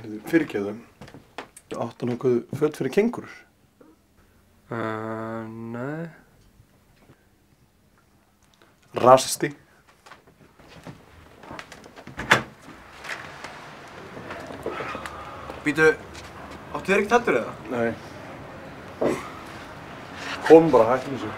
Fyrirgefðu, áttu nokkuð föt fyrir kengúrur? Nei. Rasisti. Býtu, áttu þér ekkert heldur eða? Nei. Komum bara, hættum þessu.